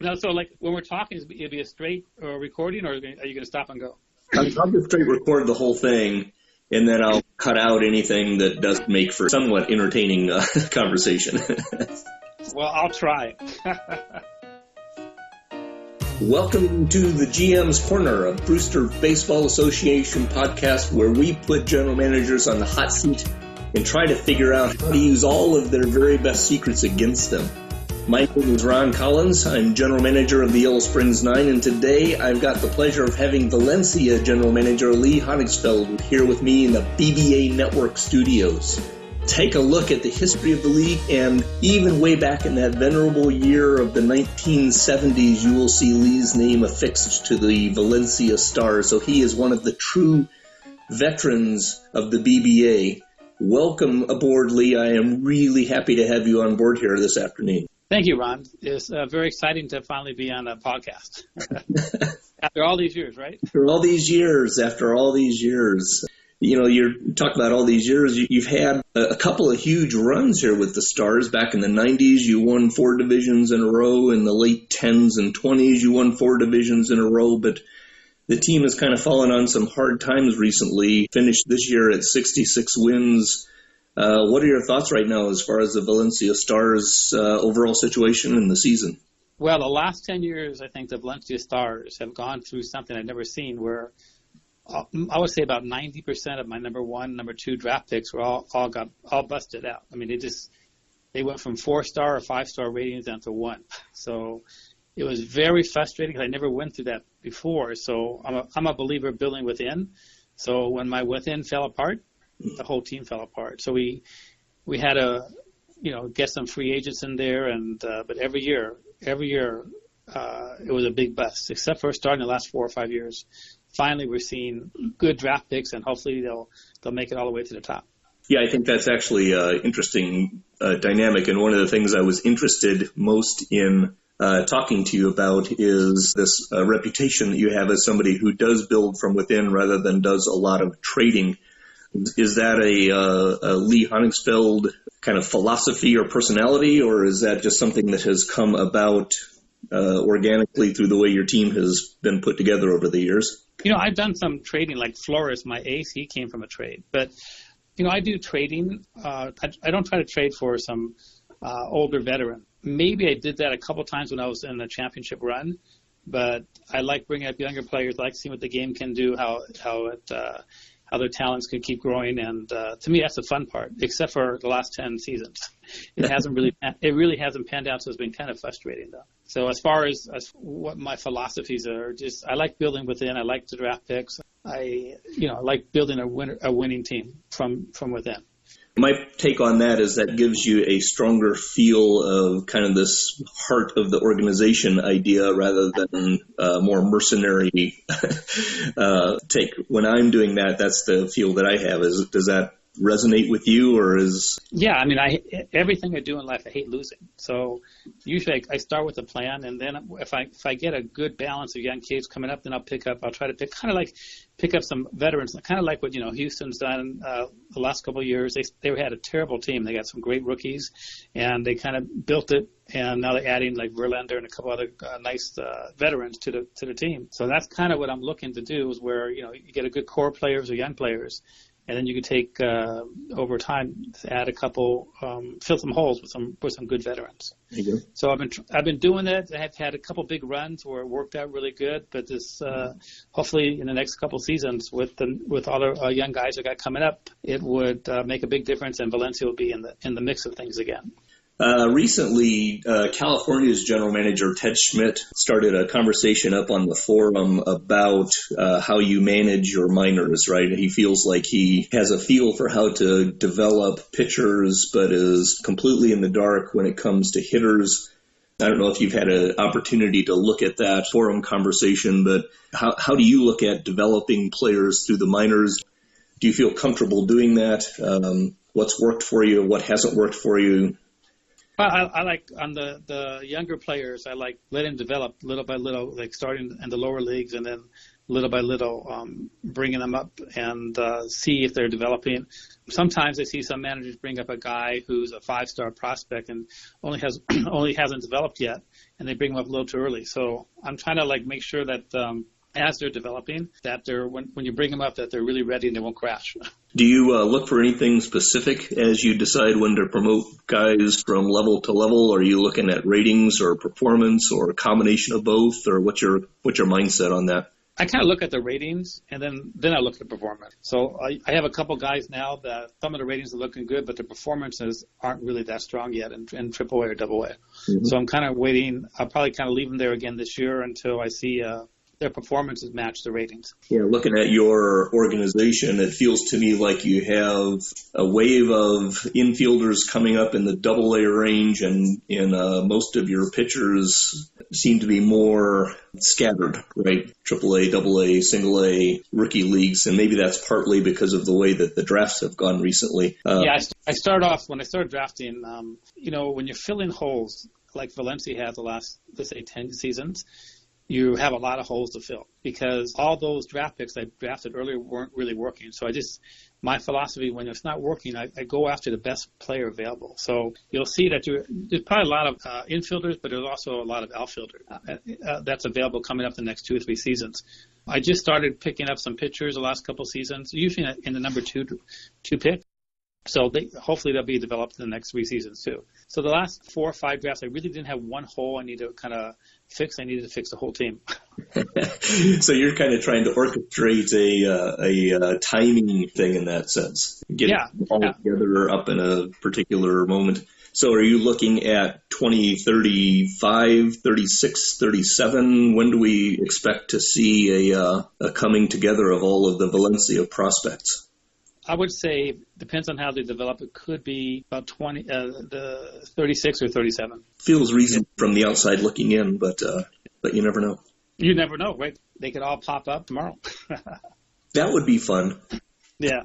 No, so like when we're talking, it'll be a straight recording, or are you going to stop and go? I'll just straight record the whole thing, and then I'll cut out anything that doesn't make for somewhat entertaining conversation. Well, I'll try. Welcome to the GMs Corner, a Brewster Baseball Association podcast where we put general managers on the hot seat and try to figure out how to use all of their very best secrets against them. My name is Ron Collins. I'm general manager of the Yellow Springs 9, and today I've got the pleasure of having Valencia general manager Lee Honigsfeld here with me in the BBA Network studios. Take a look at the history of the league, and even way back in that venerable year of the 1970s, you will see Lee's name affixed to the Valencia Stars, so he is one of the true veterans of the BBA. Welcome aboard, Lee. I am really happy to have you on board here this afternoon. Thank you, Ron. It's very exciting to finally be on a podcast. After all these years, right? After all these years. You know, you're talking about all these years. You've had a couple of huge runs here with the Stars. Back in the 90s, you won 4 divisions in a row. In the late 10s and 20s, you won 4 divisions in a row. But the team has kind of fallen on some hard times recently. Finished this year at 66 wins. What are your thoughts right now as far as the Valencia Stars' overall situation in the season? Well, the last 10 years, I think the Valencia Stars have gone through something I've never seen where I would say about 90% of my number 1, number 2 draft picks were all busted out. I mean, they went from 4-star or 5-star ratings down to 1. So it was very frustrating because I never went through that before. So I'm a believer building within. So when my within fell apart, the whole team fell apart. So we had to, get some free agents in there, and but every year it was a big bust, except for starting the last 4 or 5 years. Finally, we're seeing good draft picks, and hopefully they'll make it all the way to the top. Yeah, I think that's actually an interesting dynamic, and one of the things I was interested most in talking to you about is this reputation that you have as somebody who does build from within rather than does a lot of trading. Is that a Lee Honigsfeld kind of philosophy or personality, or is that just something that has come about organically through the way your team has been put together over the years? I've done some trading, like Flores, my ace, he came from a trade. But, I do trading. I don't try to trade for some older veteran. Maybe I did that a couple times when I was in a championship run, but I like bringing up younger players. I like seeing what the game can do, how their talents could keep growing, and to me that's the fun part. Except for the last 10 seasons, it really hasn't panned out. So it's been kind of frustrating, though. So as far as what my philosophies are, just I like building within. I like the draft picks. I like building a winning team from within. My take on that is that gives you a stronger feel of kind of this heart of the organization idea rather than more mercenary take. When I'm doing that, that's the feel that I have. Does that resonate with you, or is? Yeah, I mean, everything I do in life, I hate losing. So usually I start with a plan, and then if I get a good balance of young kids coming up, then I'll try to pick up some veterans, kind of like what Houston's done the last couple of years. They had a terrible team. They got some great rookies, and they kind of built it. And now they're adding like Verlander and a couple other nice veterans to the team. So that's kind of what I'm looking to do, is where you get a good core players or young players. And then you can take over time, add a couple, fill some holes with some good veterans. There you go. So I've been doing that. I've had a couple big runs where it worked out really good. But this hopefully in the next couple seasons with all the young guys that got coming up, it would make a big difference, and Valencia will be in the mix of things again. Recently, California's general manager, Ted Schmidt, started a conversation up on the forum about how you manage your minors, right? He feels like he has a feel for how to develop pitchers, but is completely in the dark when it comes to hitters. I don't know if you've had an opportunity to look at that forum conversation, but how do you look at developing players through the minors? Do you feel comfortable doing that? What's worked for you? What hasn't worked for you? Well, I like on the younger players, I like letting them develop little by little, like starting in the lower leagues and then little by little bringing them up and see if they're developing. Sometimes I see some managers bring up a guy who's a 5-star prospect and only hasn't developed yet, and they bring them up a little too early. So I'm trying to like make sure that as they're developing, that they're when you bring them up, that they're really ready and they won't crash. Do you look for anything specific as you decide when to promote guys from level to level? Are you looking at ratings or performance or a combination of both, or what's your mindset on that? I kind of look at the ratings, and then I look at the performance. So I have a couple guys now that some of the ratings are looking good, but the performances aren't really that strong yet in AAA or AA. Mm-hmm. So I'm kind of waiting. I'll probably kind of leave them there again this year until I see their performances match the ratings. Yeah, looking at your organization, it feels to me like you have a wave of infielders coming up in the AA range, and most of your pitchers seem to be more scattered, right? AAA, AA, single A, rookie leagues, and maybe that's partly because of the way that the drafts have gone recently. I start off, when I started drafting, when you're filling holes like Valencia had the last, let's say, 10 seasons, you have a lot of holes to fill because all those draft picks I drafted earlier weren't really working. So my philosophy, when it's not working, I go after the best player available. So you'll see that there's probably a lot of infielders, but there's also a lot of outfielders that's available coming up the next 2 or 3 seasons. I just started picking up some pitchers the last couple seasons, usually in the number two pick. So hopefully they'll be developed in the next 3 seasons too. So the last 4 or 5 drafts, I really didn't have one hole I needed to kind of fix. I needed to fix the whole team. So you're kind of trying to orchestrate a timing thing in that sense. Get it all together up in a particular moment. So are you looking at 2035, 36, 37? When do we expect to see a coming together of all of the Valencia prospects? I would say, depends on how they develop, it could be about 36 or 37. Feels reasonable from the outside looking in, but you never know. You never know, right? They could all pop up tomorrow. That would be fun. Yeah.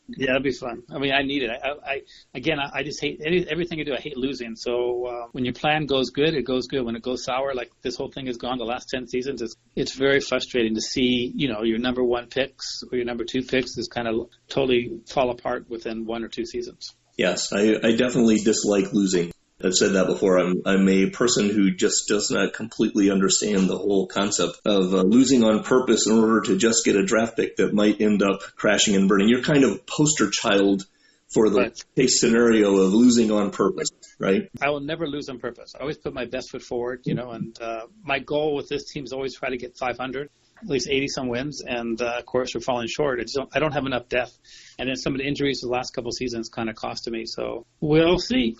Yeah, that'd be fun. I mean, I need it. I just hate everything I do. I hate losing. So when your plan goes good, it goes good. When it goes sour, like this whole thing has gone the last 10 seasons, it's very frustrating to see, your number 1 picks or your number 2 picks is kind of totally fall apart within 1 or 2 seasons. Yes, I definitely dislike losing. I've said that before. I'm a person who just does not completely understand the whole concept of losing on purpose in order to just get a draft pick that might end up crashing and burning. You're kind of poster child for the case scenario of losing on purpose, right? I will never lose on purpose. I always put my best foot forward, and my goal with this team is always try to get 500, at least 80-some wins, and of course we're falling short. I don't have enough depth, and then some of the injuries the last couple of seasons kind of costed me, so we'll see.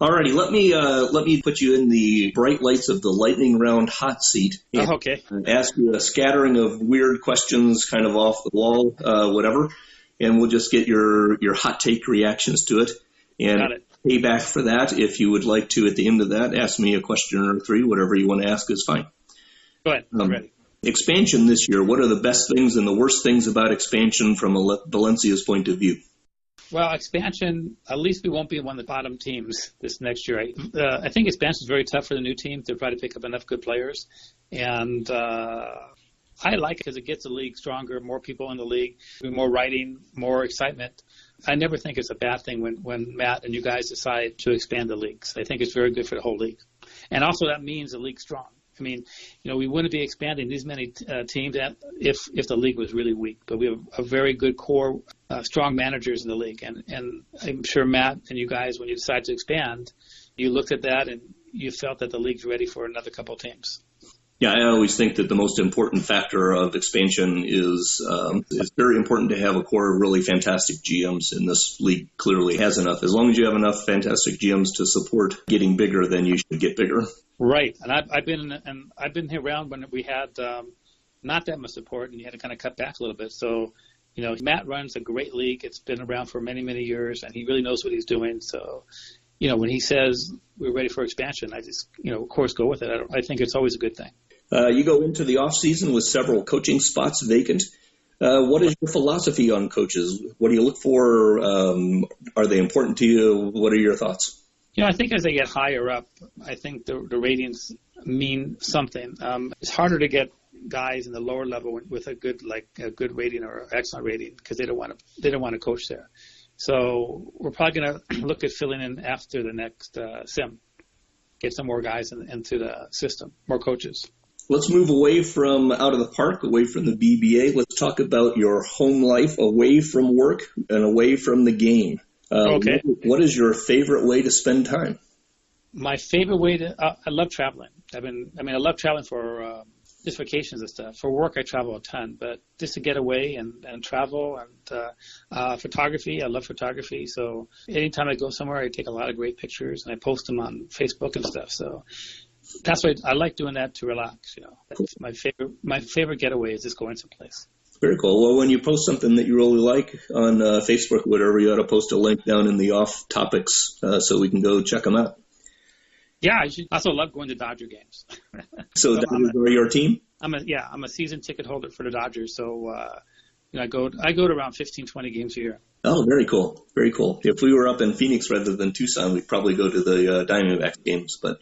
Alrighty, let me put you in the bright lights of the lightning round hot seat. Okay. Ask you a scattering of weird questions, kind of off the wall, whatever, and we'll just get your hot take reactions to it. And got it. Payback for that, if you would like to, at the end of that, ask me a question or 3. Whatever you want to ask is fine. Go ahead. I'm ready. Expansion this year. What are the best things and the worst things about expansion from Valencia's point of view? Well, expansion, at least we won't be one of the bottom teams this next year. I think expansion is very tough for the new team to try to pick up enough good players. And I like it because it gets the league stronger, more people in the league, more writing, more excitement. I never think it's a bad thing when Matt and you guys decide to expand the leagues. I think it's very good for the whole league. And also that means the league's strong. I mean, we wouldn't be expanding these many teams if the league was really weak. But we have a very good core, strong managers in the league. And I'm sure Matt and you guys, when you decide to expand, you looked at that and you felt that the league's ready for another couple of teams. Yeah, I always think that the most important factor of expansion is it's very important to have a core of really fantastic GMs, and this league clearly has enough. As long as you have enough fantastic GMs to support getting bigger, then you should get bigger. Right, and I've been here around when we had not that much support, and you had to kind of cut back a little bit. So, Matt runs a great league. It's been around for many, many years, and he really knows what he's doing. So, when he says we're ready for expansion, I just, of course, go with it. I think it's always a good thing. You go into the off season with several coaching spots vacant. What is your philosophy on coaches? What do you look for? Are they important to you? What are your thoughts? I think as they get higher up, I think the ratings mean something. It's harder to get guys in the lower level with a good rating or excellent rating because they don't want to coach there. So we're probably going to look at filling in after the next sim. get some more guys into the system, more coaches. Let's move away from out of the park, away from the BBA. Let's talk about your home life, away from work and away from the game. Okay. What is your favorite way to spend time? My favorite way I love traveling. I love traveling for just vacations and stuff. For work, I travel a ton, but just to get away and travel and photography, I love photography. So anytime I go somewhere, I take a lot of great pictures and I post them on Facebook and stuff. So that's why I like doing that to relax. That's my favorite getaway is just going someplace. Very cool. Well, when you post something that you really like on Facebook or whatever, you ought to post a link down in the off topics so we can go check them out. Yeah, I also love going to Dodger games. So Dodgers are your team? I'm a season ticket holder for the Dodgers. So I go to around 15, 20 games a year. Oh, very cool. Very cool. If we were up in Phoenix rather than Tucson, we'd probably go to the Diamondbacks games, but.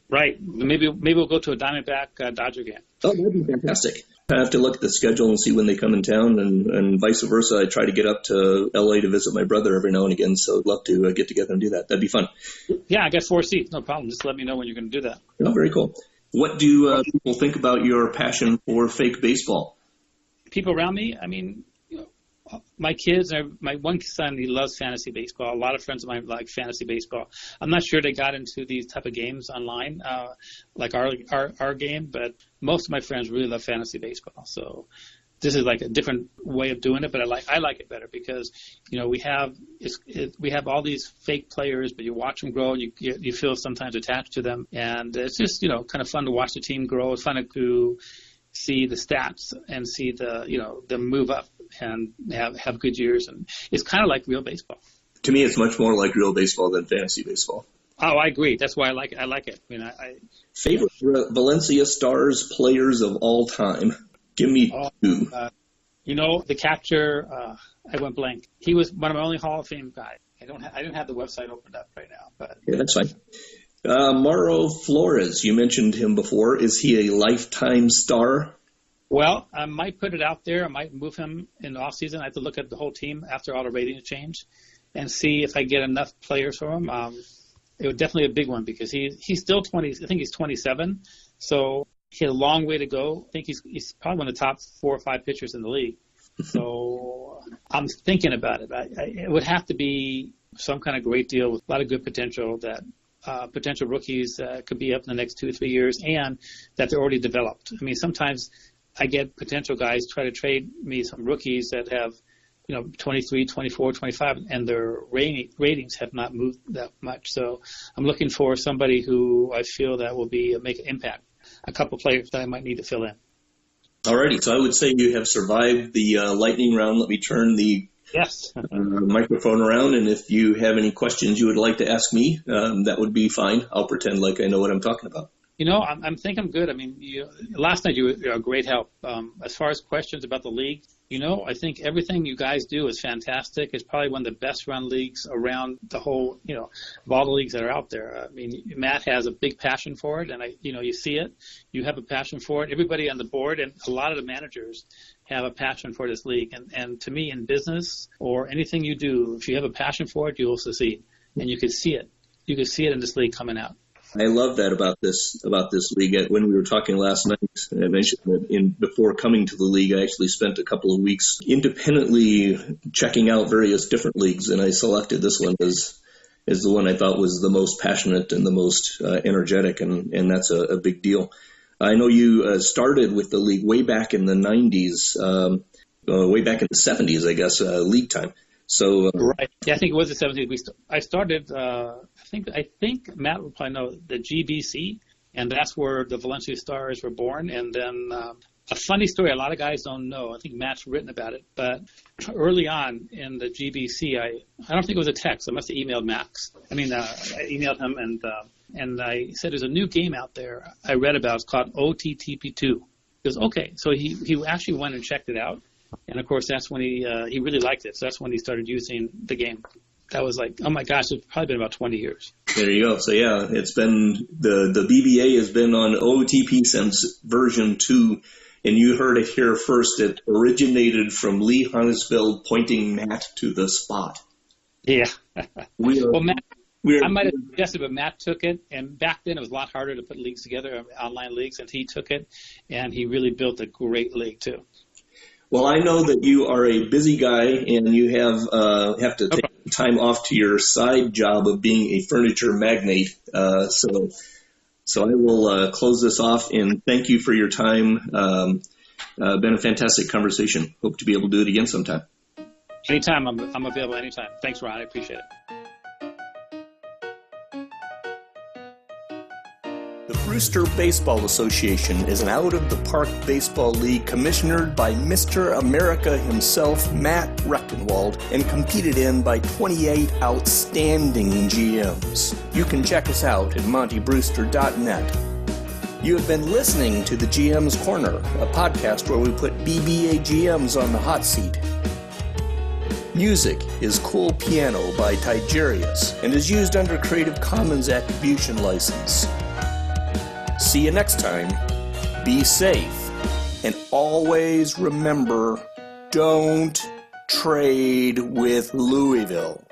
Right. Maybe we'll go to a Diamondback Dodger game. Oh, that'd be fantastic. I have to look at the schedule and see when they come in town, and vice versa. I try to get up to L.A. to visit my brother every now and again, so I'd love to get together and do that. That'd be fun. Yeah, I got 4 seats. No problem. Just let me know when you're going to do that. Oh, very cool. What do people think about your passion for fake baseball? People around me, my kids, my one son, he loves fantasy baseball. A lot of friends of mine like fantasy baseball. I'm not sure they got into these type of games online, like our game, but most of my friends really love fantasy baseball. So this is like a different way of doing it, but I like it better because we have all these fake players, but you watch them grow and you feel sometimes attached to them, and it's just kind of fun to watch the team grow. It's fun to see the stats and see them move up and have good years, and it's kind of like real baseball. To me, it's much more like real baseball than fantasy baseball. Oh, I agree. That's why I like it. Favorite Valencia Stars players of all time? Give me two. The catcher, I went blank. He was one of my only Hall of Fame guys. I didn't have the website opened up right now, but yeah, that's fine. Mauro Flores, you mentioned him before. Is he a lifetime star? Well, I might put it out there. I might move him in the offseason. I have to look at the whole team after all the ratings change and see if I get enough players for him. It was definitely a big one because he's still 20. I think he's 27. So he had a long way to go. I think he's probably one of the top 4 or 5 pitchers in the league. So I'm thinking about it. It would have to be some kind of great deal with a lot of good potential that potential rookies could be up in the next 2 or 3 years and that they're already developed. Sometimes I get potential guys try to trade me some rookies that have, 23, 24, 25, and their ratings have not moved that much. So I'm looking for somebody who I feel that will make an impact, a couple players that I might need to fill in. Alrighty, so I would say you have survived the lightning round. Let me turn the microphone around, and if you have any questions you would like to ask me, that would be fine. I'll pretend like I know what I'm talking about. I think I'm good. Last night you were a great help. As far as questions about the league, I think everything you guys do is fantastic. It's probably one of the best run leagues around the whole, of all the leagues that are out there. Matt has a big passion for it, and you see it. You have a passion for it. Everybody on the board and a lot of the managers have a passion for this league. And to me, in business or anything you do, if you have a passion for it, you will succeed. And you can see it. You can see it in this league coming out. I love that about this league. When we were talking last night, I mentioned that before coming to the league, I actually spent a couple of weeks independently checking out various different leagues, and I selected this one as the one I thought was the most passionate and the most energetic, and that's a big deal. I know you started with the league way back in the 90s, way back in the 70s, I guess, league time. So right, yeah, I think it was the 70s. I started. I think Matt would probably know the GBC, and that's where the Valencia Stars were born. And then a funny story, a lot of guys don't know. I think Matt's written about it, but early on in the GBC, I don't think it was a text. I must have emailed Max. I emailed him, and I said there's a new game out there I read about. It's called OOTP 2. He goes, okay, so he actually went and checked it out. And, of course, that's when he really liked it. So that's when he started using the game. That was like, oh, my gosh, it's probably been about 20 years. There you go. So, yeah, it's been the BBA has been on OOTP since version 2. And you heard it here first. It originated from Lee Honigsfeld pointing Matt to the spot. Yeah. Well, I might have suggested, but Matt took it. And back then it was a lot harder to put leagues together, online leagues, and he took it. And he really built a great league, too. Well, I know that you are a busy guy, and you have to take time off to your side job of being a furniture magnate. So I will close this off, and thank you for your time. Been a fantastic conversation. Hope to be able to do it again sometime. Anytime. I'm available anytime. Thanks, Ron. I appreciate it. The Brewster Baseball Association is an out-of-the-park baseball league commissionered by Mr. America himself, Matt Rechtenwald, and competed in by 28 outstanding GMs. You can check us out at montybrewster.net. You have been listening to the GMs Corner, a podcast where we put BBA GMs on the hot seat. Music is Cool Piano by Tigerius and is used under Creative Commons Attribution License. See you next time. Be safe. And always remember, don't trade with Louisville.